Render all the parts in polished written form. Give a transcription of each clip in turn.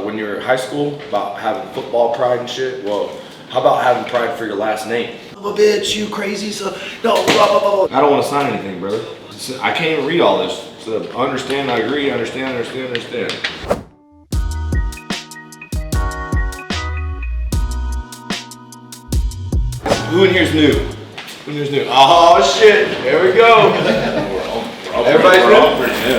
when you're in high school about having football pride and shit? Well, how about having pride for your last name? I'm a bitch, you crazy, so no, blah, blah, blah. I don't want to sign anything, brother. I can't even read all this. So understand, I agree, understand. Who in here's new? Who in here's new? Oh shit, there we go. Everybody's new?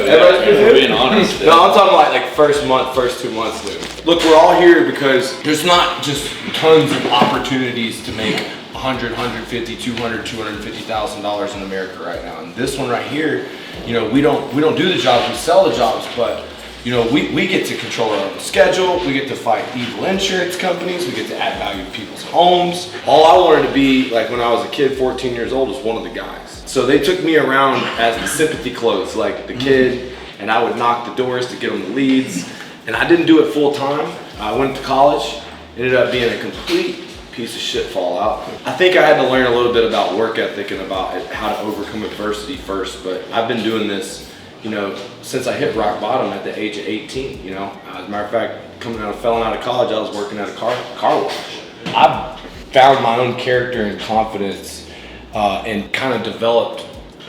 Everybody's being honest. No, I'm talking like first month, first 2 months new. Look, we're all here because there's not just tons of opportunities to make $100, $150, $200, $250,000 in America right now. And this one right here, you know, we don't do the jobs, we sell the jobs, but you know, we get to control our own schedule, we get to fight evil insurance companies, we get to add value to people's homes. All I wanted to be, like when I was a kid, 14 years old, was one of the guys. So they took me around as the sympathy clothes, like the kid, and I would knock the doors to get them the leads. And I didn't do it full time. I went to college, ended up being a complete piece of shit fallout. I think I had to learn a little bit about work ethic and about how to overcome adversity first, but I've been doing this, you know, since I hit rock bottom at the age of 18, you know. As a matter of fact, falling out of college, I was working at a car wash. I've found my own character and confidence and kind of developed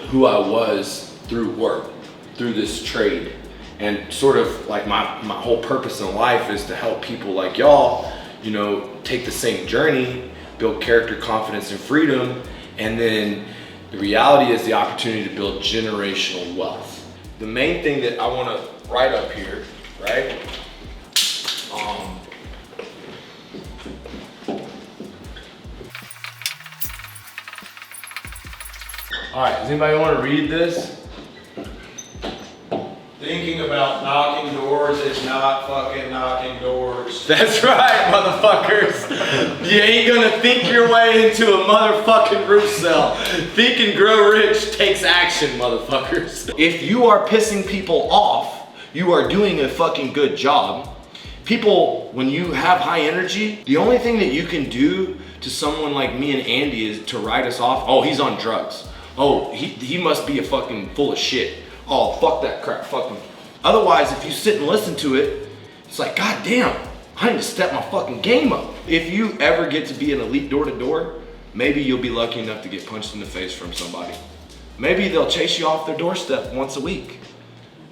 who I was through work, through this trade. And sort of like my whole purpose in life is to help people like y'all, you know, take the same journey, build character, confidence, and freedom. And then the reality is the opportunity to build generational wealth. The main thing that I want to write up here, right? All right, does anybody want to read this? Thinking about knocking doors is not fucking knocking doors. That's right, motherfuckers. You ain't gonna think your way into a motherfucking roof cell. Think and Grow Rich takes action, motherfuckers. If you are pissing people off, you are doing a fucking good job. People, when you have high energy, the only thing that you can do to someone like me and Andy is to write us off. Oh, he's on drugs. Oh, he must be a fucking full of shit. Oh, fuck that crap, fuck him. Otherwise, if you sit and listen to it, it's like, God damn, I need to step my fucking game up. If you ever get to be an elite door-to-door, maybe you'll be lucky enough to get punched in the face from somebody. Maybe they'll chase you off their doorstep once a week.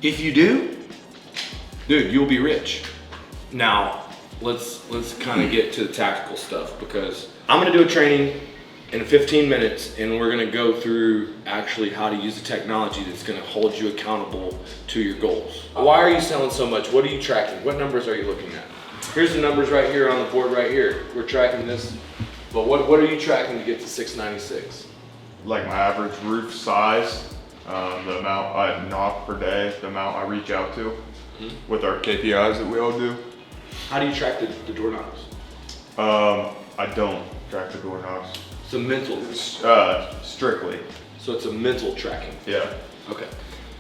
If you do, dude, you'll be rich. Now, let's kind of get to the tactical stuff, because I'm gonna do a training in 15 minutes, and we're gonna go through actually how to use the technology that's gonna hold you accountable to your goals. Why are you selling so much? What are you tracking? What numbers are you looking at? Here's the numbers right here on the board right here. We're tracking this, but what are you tracking to get to 696? Like my average roof size, the amount I knock per day, the amount I reach out to, with our KPIs that we all do. How do you track the door knocks? I don't track the door knocks. It's a mental. Strictly. So it's a mental tracking. Yeah. Okay.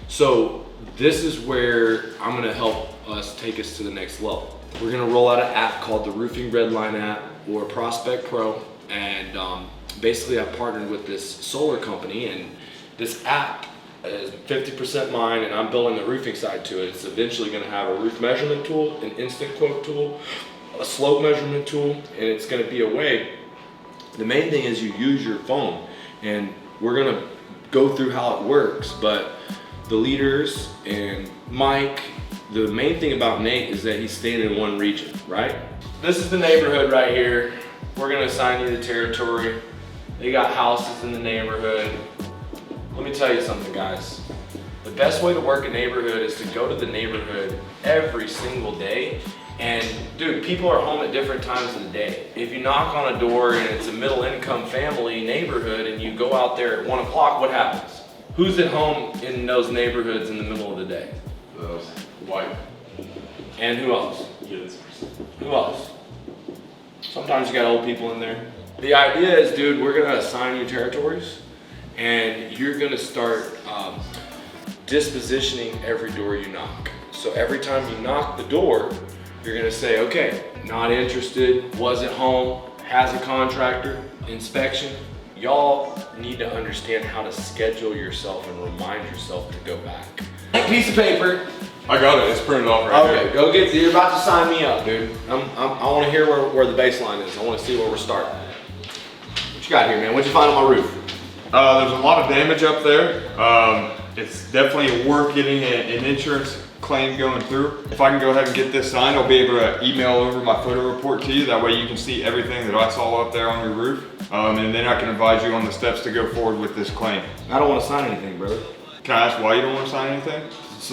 So this is where I'm gonna help us take us to the next level. We're gonna roll out an app called the Roofing Redline app, or Prospect Pro, and basically I've partnered with this solar company, and this app is 50% mine, and I'm building the roofing side to it. It's eventually gonna have a roof measurement tool, an instant quote tool, a slope measurement tool, and it's gonna be a way. The main thing is you use your phone, and we're gonna go through how it works, but the leaders and Mike, the main thing about Nate is that he's staying in one region, right? This is the neighborhood right here. We're gonna assign you the territory. They got houses in the neighborhood. Let me tell you something, guys. The best way to work a neighborhood is to go to the neighborhood every single day. And dude, people are home at different times of the day. If you knock on a door and it's a middle income family neighborhood and you go out there at 1 o'clock, what happens? Who's at home in those neighborhoods in the middle of the day? White. And who else? Yes. Who else? Sometimes you got old people in there. The idea is, dude, we're gonna assign you territories, and you're gonna start dispositioning every door you knock. So every time you knock the door, you're gonna say, okay, not interested, wasn't home, has a contractor, inspection. Y'all need to understand how to schedule yourself and remind yourself to go back. Piece of paper, I got it. It's printed off right Okay, here. go get. You're about to sign me up, dude. I want to hear where the baseline is. I want to see where we're starting. What you got here, man? What'd you find on my roof? There's a lot of damage up there. It's definitely worth getting an insurance claim going through. If I can go ahead and get this signed, I'll be able to email over my photo report to you. That way you can see everything that I saw up there on your roof. And then I can advise you on the steps to go forward with this claim. I don't want to sign anything, brother. Can I ask why you don't want to sign anything?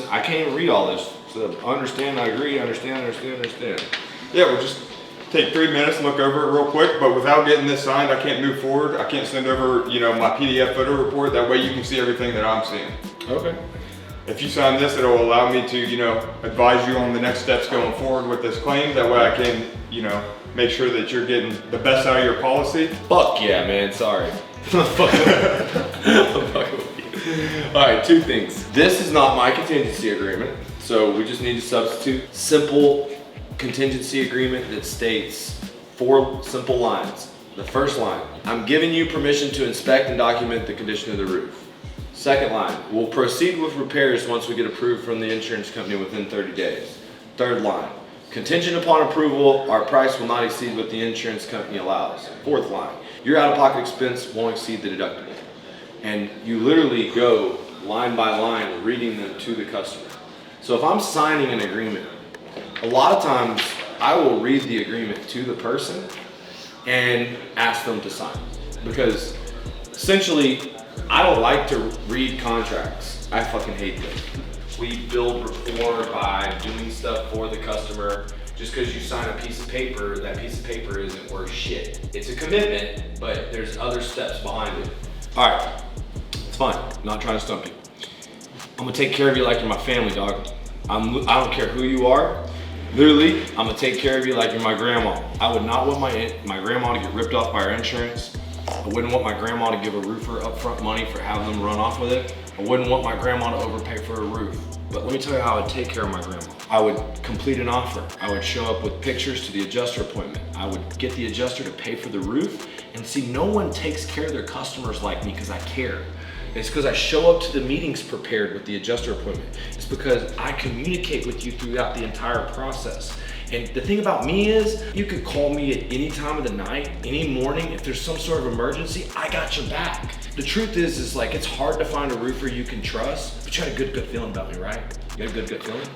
I can't even read all this. So understand, I agree, understand. Yeah, we'll just take 3 minutes, look over it real quick, but without getting this signed, I can't move forward. I can't send over, my PDF photo report. That way you can see everything that I'm seeing. Okay. If you sign this, it'll allow me to, advise you on the next steps going forward with this claim. That way I can, make sure that you're getting the best out of your policy. Fuck yeah, man, sorry. I'm fucking with you. All right, 2 things. This is not my contingency agreement, so we just need to substitute simple contingency agreement that states 4 simple lines. The first line, I'm giving you permission to inspect and document the condition of the roof. Second line, we'll proceed with repairs once we get approved from the insurance company within 30 days. Third line, contingent upon approval, our price will not exceed what the insurance company allows. Fourth line, your out-of-pocket expense won't exceed the deductible. And you literally go line by line reading them to the customer. So if I'm signing an agreement, a lot of times I will read the agreement to the person and ask them to sign. Because essentially, I don't like to read contracts. I fucking hate them. We build rapport by doing stuff for the customer. Just because you sign a piece of paper, that piece of paper isn't worth shit. It's a commitment, but there's other steps behind it. All right, it's fine. I'm not trying to stump you. I'm gonna take care of you like you're my family, dog. I don't care who you are. Literally, I'm gonna take care of you like you're my grandma. I would not want my grandma to get ripped off by our insurance. I wouldn't want my grandma to give a roofer upfront money for having them run off with it. I wouldn't want my grandma to overpay for a roof. But let me tell you how I would take care of my grandma. I would complete an offer. I would show up with pictures to the adjuster appointment. I would get the adjuster to pay for the roof. And see, no one takes care of their customers like me because I care. It's because I show up to the meetings prepared with the adjuster appointment. It's because I communicate with you throughout the entire process. And the thing about me is, you could call me at any time of the night, any morning. If there's some sort of emergency, I got your back. The truth is like, it's hard to find a roofer you can trust, but you had a good feeling about me, right? You got a good feeling?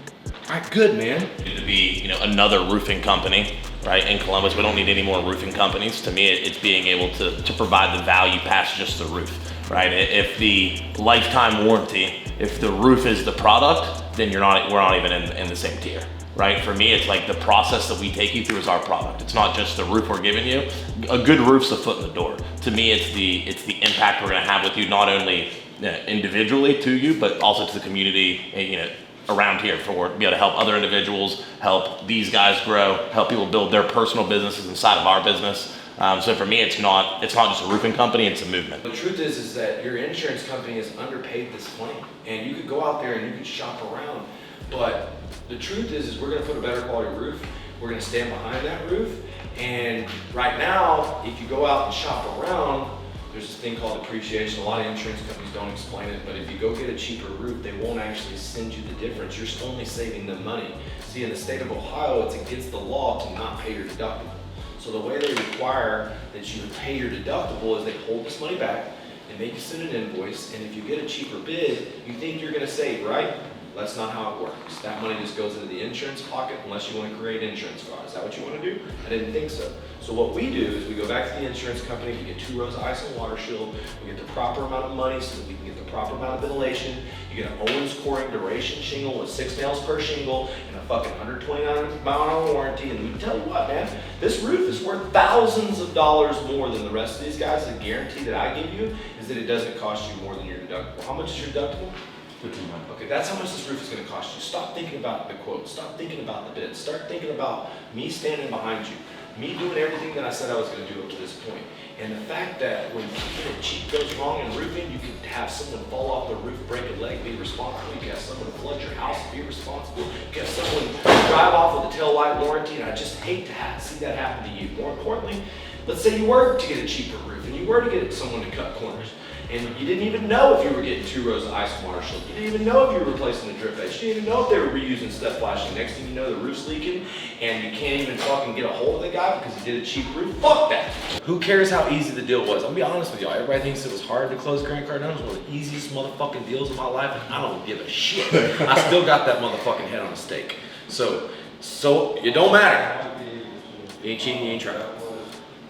All right, good, man. To be, another roofing company, right? In Columbus, we don't need any more roofing companies. To me, it's being able to provide the value past just the roof, right? If the lifetime warranty, if the roof is the product, then we're not even in the same tier, right? For me, it's like the process that we take you through is our product. It's not just the roof we're giving you. A good roof's the foot in the door. To me, it's the impact we're gonna have with you, not only individually to you, but also to the community, around here, for be able to help other individuals, help these guys grow, help people build their personal businesses inside of our business. So for me, it's not just a roofing company, it's a movement. The truth is that your insurance company has underpaid this claim, and you could go out there and you could shop around, but the truth is we're gonna put a better quality roof. We're gonna stand behind that roof, and right now, if you go out and shop around, there's this thing called depreciation. A lot of insurance companies don't explain it, but if you go get a cheaper roof, they won't actually send you the difference. You're only saving them money. See, in the state of Ohio, it's against the law to not pay your deductible. So the way they require that you pay your deductible is they hold this money back, they make you send an invoice, and if you get a cheaper bid, you think you're gonna save, right? That's not how it works. That money just goes into the insurance pocket unless you want to create insurance fraud. Is that what you want to do? I didn't think so. So what we do is we go back to the insurance company, we get 2 rows of ice and water shield, we get the proper amount of money so that we can get the proper amount of ventilation. You get an Owens Coring duration shingle with 6 nails per shingle and a fucking 129-mile warranty. And we tell you what, man, this roof is worth thousands of dollars more than the rest of these guys. The guarantee that I give you is that it doesn't cost you more than your deductible. How much is your deductible? $1,500. Okay, that's how much this roof is going to cost you. Stop thinking about the quote. Stop thinking about the bid. Start thinking about me standing behind you. Me doing everything that I said I was going to do up to this point. And the fact that when something cheap goes wrong in roofing, you can have someone fall off the roof, break a leg, be responsible. You can have someone flood your house, be responsible. You can have someone drive off with a tail light warranty, and I just hate to see that happen to you. More importantly, let's say you were to get a cheaper roof, and you were to get someone to cut corners. and you didn't even know if you were getting 2 rows of ice marshal. You didn't even know if you were replacing the drip edge. You didn't even know if they were reusing step flashing. Next thing you know, the roof's leaking, and you can't even fucking get a hold of the guy because he did a cheap roof. Fuck that. Who cares how easy the deal was? I'll be honest with y'all. Everybody thinks it was hard to close Grant Cardone. It was one of the easiest motherfucking deals of my life, and I don't give a shit. I still got that motherfucking head on a stake. So it don't matter. You ain't cheating, you ain't trying.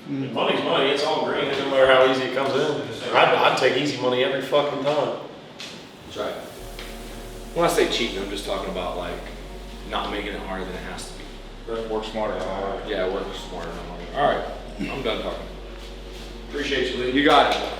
Money's money, it's all green, no matter how easy it comes in. I'd take easy money every fucking time. That's right. When I say cheating, I'm just talking about like not making it harder than it has to be. Work smarter, not harder. Yeah, work smarter, not harder. All right, I'm done talking. Appreciate you, Lee. You got it.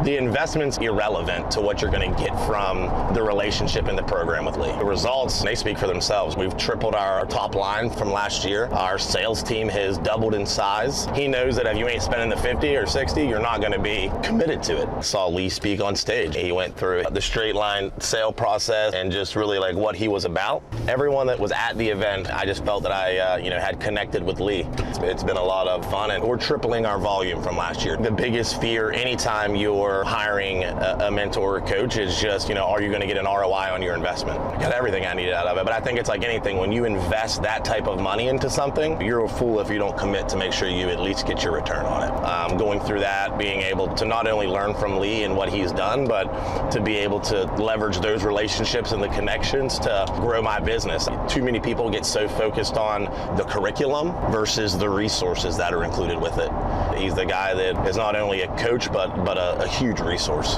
The investment's irrelevant to what you're going to get from the relationship in the program with Lee. The results, they speak for themselves. We've tripled our top line from last year. Our sales team has doubled in size. He knows that if you ain't spending the 50 or 60, you're not going to be committed to it. I saw Lee speak on stage. He went through the straight line sale process and just really like what he was about. Everyone that was at the event, I just felt that I had connected with Lee. It's been a lot of fun, and we're tripling our volume from last year. The biggest fear anytime you're hiring a mentor or coach is just, are you going to get an ROI on your investment? I got everything I needed out of it, but I think it's like anything. When you invest that type of money into something, you're a fool if you don't commit to make sure you at least get your return on it. Going through that, being able to not only learn from Lee and what he's done, but to be able to leverage those relationships and the connections to grow my business. Too many people get so focused on the curriculum versus the resources that are included with it. He's the guy that is not only a coach, but a huge resource.